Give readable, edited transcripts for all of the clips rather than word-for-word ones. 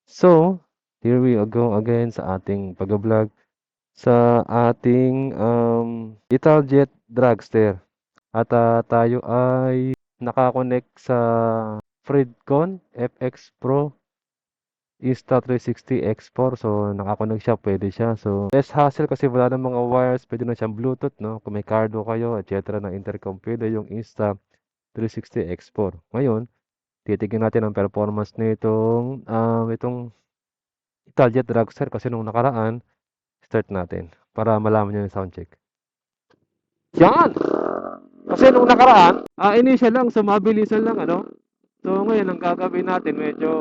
So, here we go again sa ating pag-vlog sa ating Italjet Dragster. At tayo ay nakakonect sa Fredcon FX Pro Insta360 X4. So, nakakonect siya, pwede siya. So, less hassle kasi wala ng mga wires, pwede na siyang Bluetooth, no? Kung may cardo kayo, etc. ng intercom, pwede yung Insta360 X4. Ngayon, titignan natin ang performance nitong itong Italjet Dragster kasi nung nakaraan, start natin para malaman nyo yung sound check. Yan! Kasi nung nakaraan, initial lang, so mabilisan lang, ano? So ngayon, ang gagawin natin, medyo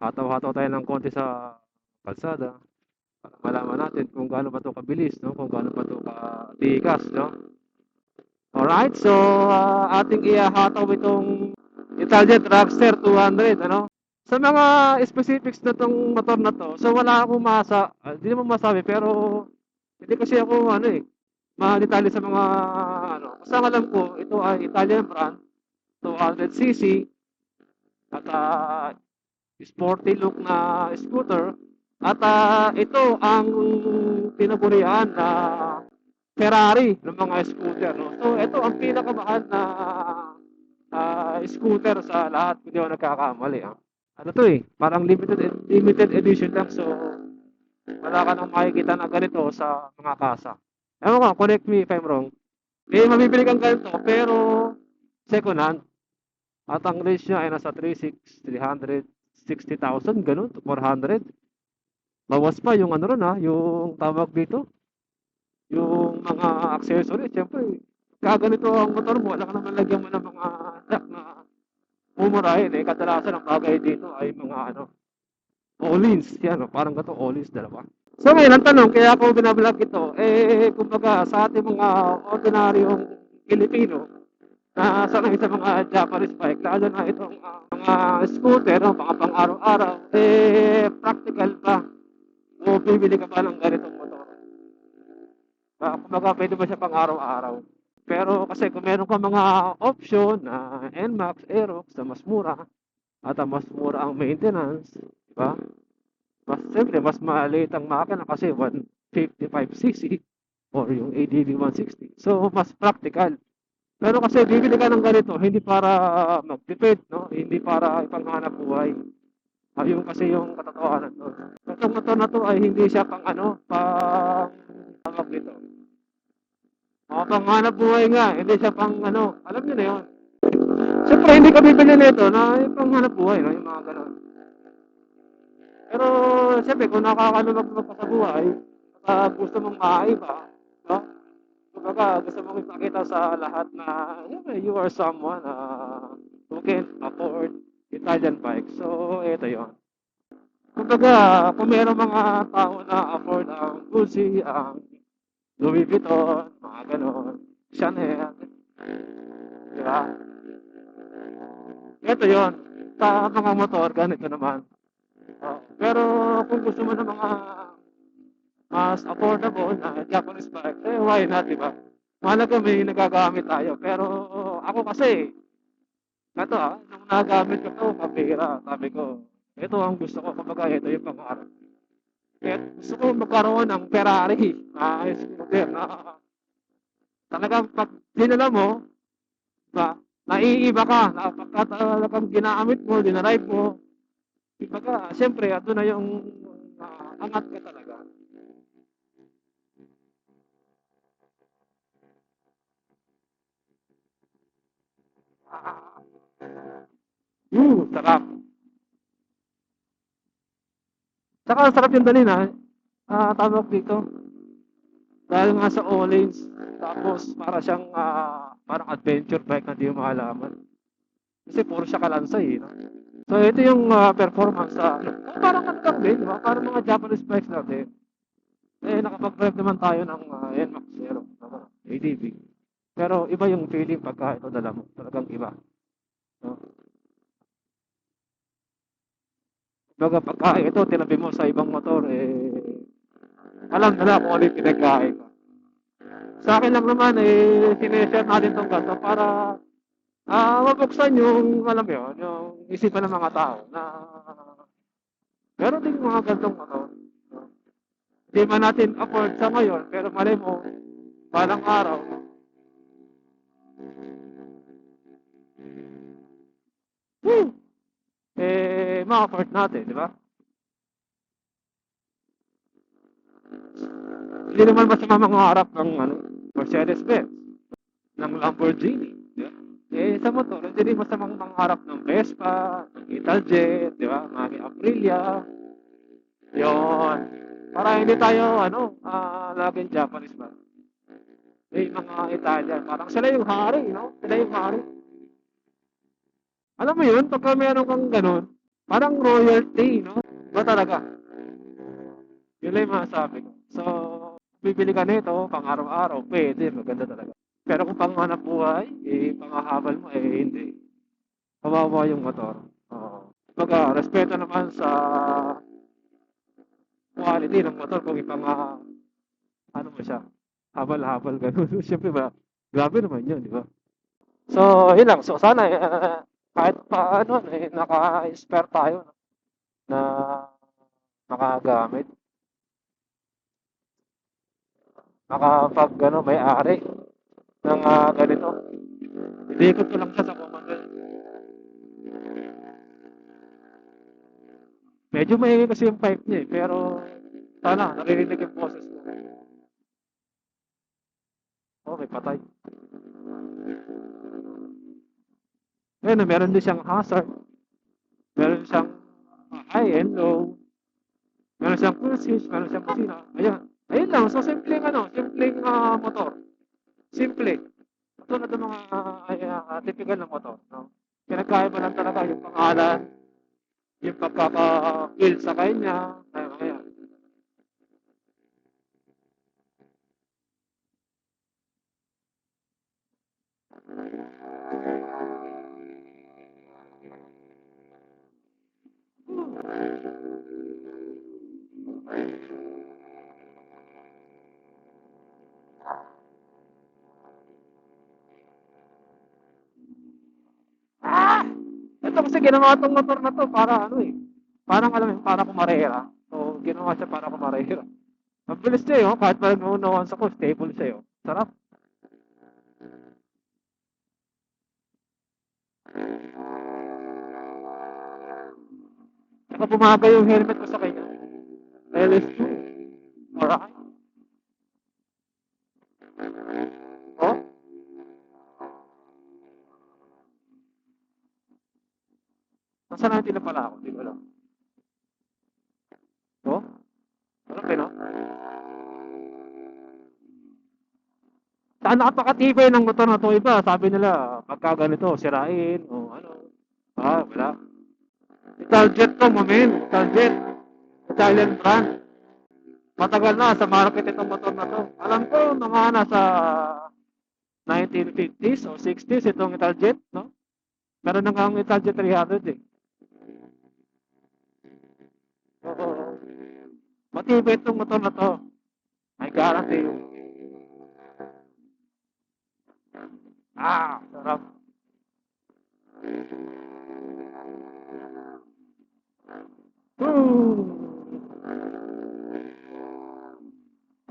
hataw-hataw tayo ng konti sa kalsada para malaman natin kung gaano ba ito kabilis, no? Kung gaano ba ito katikas, no? Alright, so ating ihahataw itong Italjet Dragster 200, ano? Sa mga specifics na tong motor na to, so wala akong hindi naman masabi, pero hindi kasi ako, madetalye sa mga, basta ang alam ko, ito ay Italian brand, 200cc, at sporty look na scooter, at ito ang tinagurian na Ferrari ng mga scooter, no? So, ito ang pinakamahal na scooter sa lahat, kung di ako nagkakamali, ah. Ano to eh, parang limited edition lang, so wala ka nang makikita na ganito sa mga kasa. Ewan ko, correct me if I'm wrong. Eh, mabibili kang ganito, pero second hand. At ang range niya ay nasa 360,000, ganun, to 400. Bawas pa yung ano ron ha, yung tawag dito, yung mga accessories. Siyempre, kaganito ang motor mo, wala ka naman lagyan mo ng mga jack na mumurahin. Eh, kadalasan ang bagay dito ay mga all-ins. Yan, parang gato all-ins, dalawa. So ngayon, ang tanong, kaya ako binablog ito, kumbaga sa ating mga ordinaryong Pilipino, na sanay sa mga Japanese bike, lalo na itong mga scooter, no, mga pang-araw-araw, practical ba? O bibili ka ba ng ganitong motor? Kumbaga, pwede ba siya pang-araw-araw? Pero kasi kung meron ka mga option na NMAX, Aerox na mas mura, at mas mura ang maintenance, di ba? Siyempre, mas maliit ang makina kasi 155cc or yung ADV 160. So, mas practical. Pero kasi bibili ka ng ganito, hindi para magtipid, no? Hindi para ipanghanap buhay. Yung kasi yung katotohanan doon. Itong motor na to ay hindi siya pang tawag dito. Panghanap buhay nga, hindi siya pang alam niyo na yun. Siyempre, hindi ka bibili nito na yung panghanap buhay, no? Yung mga ganun. Pero, siyempre, kung nakakalulog ka sa buhay, at gusto mong maiba, no? Kumbaga, gusto mong ipakita sa lahat na you are someone who can afford Italian bike. So, ito yon. Kumbaga, kung mayroong mga tao na afford ang Gucci, ang Louis Vuitton, mga ganon, Chanel, di ba? Ito yon. Sa mga motor, ganito naman. Pero kung gusto mo ng mga mas affordable na Japanese bike, why not, di ba? Mahalaga may nagagamit tayo. Pero ako kasi, nung nagamit ko to, kapira, sabi ko, ito ang gusto ko, kumbaga ito yung pangarap. Kaya gusto ko magkaroon ng Ferrari, scooter, na talagang pag dinala mo, ba, naiiba ka, na pagka talagang ginamit mo, dinarive mo, kumbaga, siyempre, ito na yung angat ka talaga. Sarap. Saka ang sarap yung dalhin tawag dito. Dahil nga sa all-lanes, tapos para siyang parang adventure bike na di mo malaman. Kasi puro siya kalansay, no? So ito yung performance sa parang ano lang din, di ba? Parang mga Japanese bikes natin. Nakapag-drive naman tayo ng NMAX Zero, ADV. Pero iba yung feeling pagka ito dala mo. Talagang iba. No? Baga pagka ito, tinabi mo sa ibang motor, alam nila kung ano yung pinagkain ko. Sa akin lang naman, sineshare natin itong ganito para mabuksan yung, alam mo yun, yung isipan ng mga tao na Meron ding mga gantong motor. No? Hindi man natin afford sa ngayon, pero malay mo, balang araw, woo, ma-afford natin, di ba? Hindi naman masama mangarap ng Mercedes-Benz, ng Lamborghini. Di ba? Sa motor, hindi rin masamang mangarap ng Vespa, ng Italjet, di ba? Mga Aprilia, yon. Para hindi tayo, laging Japanese ba? Mga Italian, parang sila yung hari, no? Sila yung hari. Alam mo yun, pagka meron kang ganun, parang royalty, no? Ba talaga? Yun lang yung masasabi ko. So, bibili ka nito, pang araw-araw, pwede, maganda talaga. Pero kung pang hanap buhay, panghahabal mo, hindi. Kawawa yung motor. Oo. Respeto naman sa quality ng motor kung ano mo siya, habal-habal, ganun. Siyempre ba, grabe naman yun, di ba? So, yun lang. So, sana, kahit paano, naka-inspire tayo no, na makagamit. May-ari ng ganito. Inikot ko lang siya sa Commonwealth. Medyo maingay kasi yung pipe niya pero sana, naririnig yung boses ko. Okay, patay. Ayun, meron din siyang hazard. Meron siyang high and low. Meron siyang full switch, meron siyang kusina. Ayun. Ayun lang. So, simpleng motor. Simple. Tulad ng mga typical na motor. No? Pinagkaiba lang talaga yung pangalan, yung pagkaka-build sa kanya. Ayun. Ito kasi ginawa tong motor na to para parang alam mo, para kumarera. So, ginawa siya para kumarera. Ang bilis niya yun, kahit parang naunawan sa ko, stable siya yun. Sarap. Saka bumaga yung helmet ko sa kanya. LS2. Alright. Oh, nasa natin na pala ako, di ko alam. Oh, ano pino? Saan nakapakatibay ng motor na to iba? Sabi nila, pagka ganito, sirain, o ano. Wala. Italjet to, mamin. Italjet. Italian brand. Matagal na sa market itong motor na to. Alam ko, mga nasa 1950s o 60s itong Italjet, no? Meron na nga ang Italjet 300 eh. Oo. Matibay itong motor na to. I guarantee you. Sarap.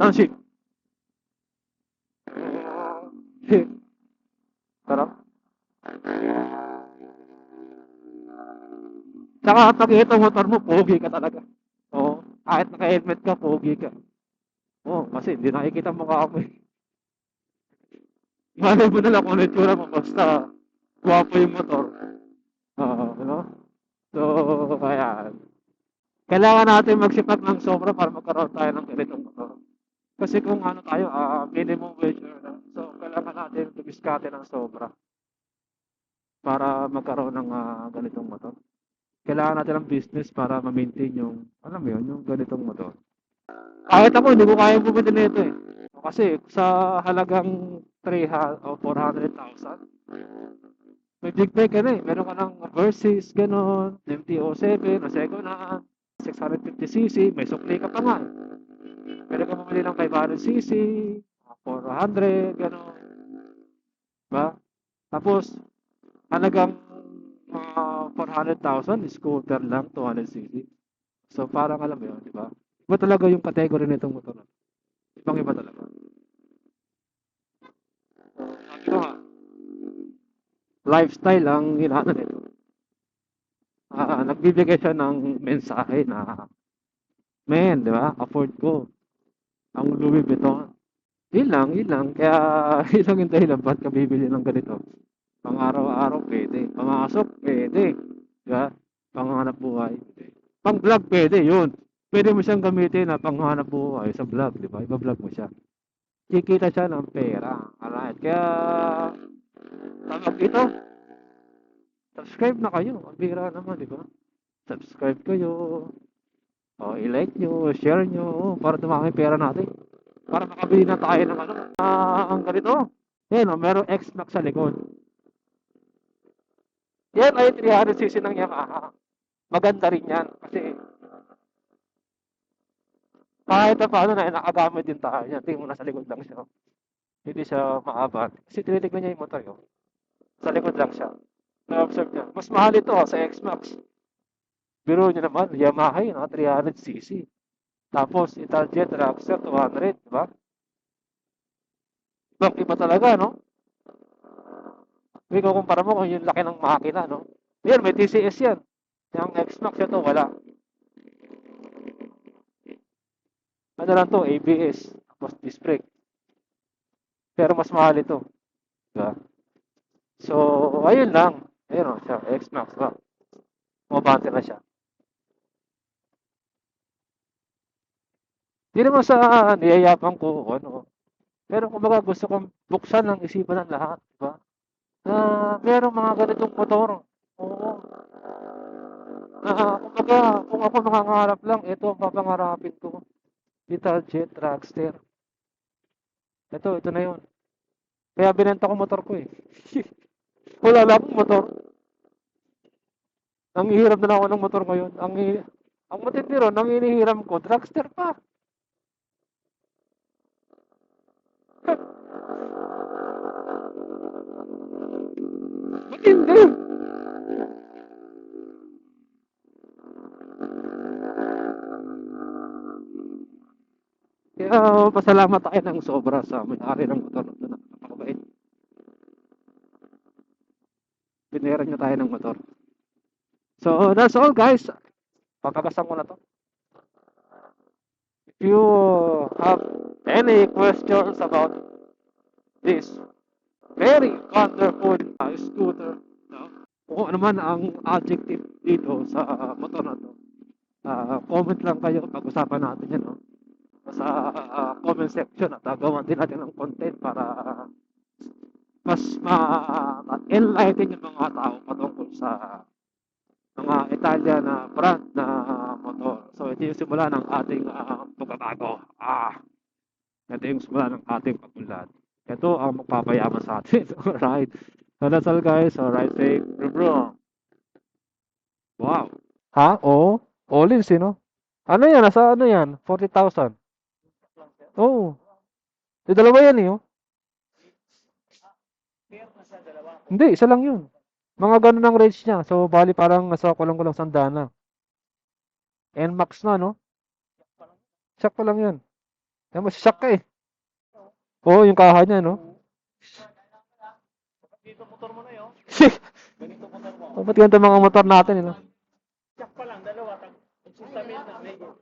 Township. Sarap. Tsaka pag ito motor mo, pogi ka talaga. Oo. Kahit naka-helmet ka, pogi ka. Oo, kasi hindi nakikita mukha mo eh. Malay mo na lang kung ano yung tsura mo, basta guwapo yung motor. Oo, no? So, kaya, kailangan natin magsipag ng sobra para magkaroon tayo ng ganitong motor. Kasi kung ano tayo, minimum wage earner. So, kailangan natin tumiskate ng sobra para magkaroon ng ganitong motor. Kailangan natin ng business para ma-maintain yung, alam mo yun, yung ganitong motor. Kahit ako, hindi ko kaya bumili nito eh. Kasi sa halagang 300 o 400,000, may big bike ka na eh. Meron ka ng Versys, gano'n, MT-07, na second hand, 650cc, may sukli ka pa nga. Pwede ka bumili ng 500cc, 400, gano'n. Diba? Tapos, halagang 400,000, scooter lang, 200cc. So, parang alam mo yun, di ba? Iba talaga yung category nitong motor na to. Ibang iba talaga. Sabi ko nga, lifestyle ang hinaano nito. Nagbibigay siya ng mensahe na, men, di ba? Afford ko ang Louis Vuitton. Yun lang. Kaya, yun lang yung dahilan ba't ka bibili ng ganito. Pang araw-araw, pwede. Pamasok, pwede. Di ba? Panghanap buhay, pwede. Pang vlog, pwede, yun. Pwede mo siyang gamitin na panghanap buhay sa vlog, di ba? Iba-vlog mo siya. Kikita siya ng pera. Alright. Kaya, tawag dito, subscribe na kayo. Ang bira naman, di ba? Subscribe kayo. O, i-like nyo, share nyo, para dumami pera natin. Para makabili na tayo ng ano. Ang ganito. Yan o, merong X-Max sa likod. Yan ay 300cc ng Yamaha. Maganda rin yan. Kasi, kahit na paano na nakagamit din tayo. Yan, tingin mo nasa likod lang siya. Hindi siya maabat. Kasi tinitignan niya yung motor yun. Sa likod lang siya. Na-observe niya. Mas mahal ito sa X-Max. Biro niyo naman, Yamaha yun, 300cc. Tapos, Italjet Dragster 200, di ba? Ibang iba talaga, no? Kung kumpara mo kung yung laki ng makina, no? Yan, may TCS yan. Yung X-Max ito, wala. Ano lang to, ABS. Tapos disc brake. Pero mas mahal ito. Diba? So, ayun lang. Ayun o, siya, X-Max ba? Mabante na siya. Hindi naman sa niyayapang ko, ano. Pero kumbaga gusto kong buksan ang isipan ng lahat, diba? Na merong mga ganitong motor. Oo. Kumbaga, kung ako mangangarap lang, ito ang papangarapin ko. Italjet Dragster. Ito na yun. Kaya binenta ko motor ko eh. Wala lang akong motor. Ang hirap na lang ako ng motor ngayon. Ang matindi ron, ang inihiram ko, dragster pa. Matindi. Kaya pasalamat tayo ng sobra sa may-ari ng motor na napakabait. Binera niya tayo ng motor. So, that's all guys. Pagkabasa ko na to. If you have any questions about this very wonderful scooter, no? Kung ano man ang adjective dito sa motor na to, comment lang kayo, pag-usapan natin yan, no? Sa comment section at gagawan din natin ng content para mas ma-enlighten yung mga tao patungkol sa mga Italian na brand na motor. So ito yung simula ng ating pagbabago. Ito yung simula ng ating pag-unlad. Ito ang magpapayaman sa atin. Alright. So that's all guys. Alright, safe. Bro. Wow. Ha? Oo. All-in, sino? Ano yan? Nasa ano yan? 40,000. Oo. Yung dalawa yan eh. Oh. Hindi, isa lang yun. Mga ganun ang range niya. So, bali parang nasa kulang-kulang sandaan na. NMAX na, no? Shock pa lang yun. Kaya mas shock ka eh. Oo, yung kaha niya, no? Dito motor mo na yun. Ganito motor mo. Ba't ganito mga motor natin, eh, no? Shock pa lang, dalawa. Pagsustamin na, medyo.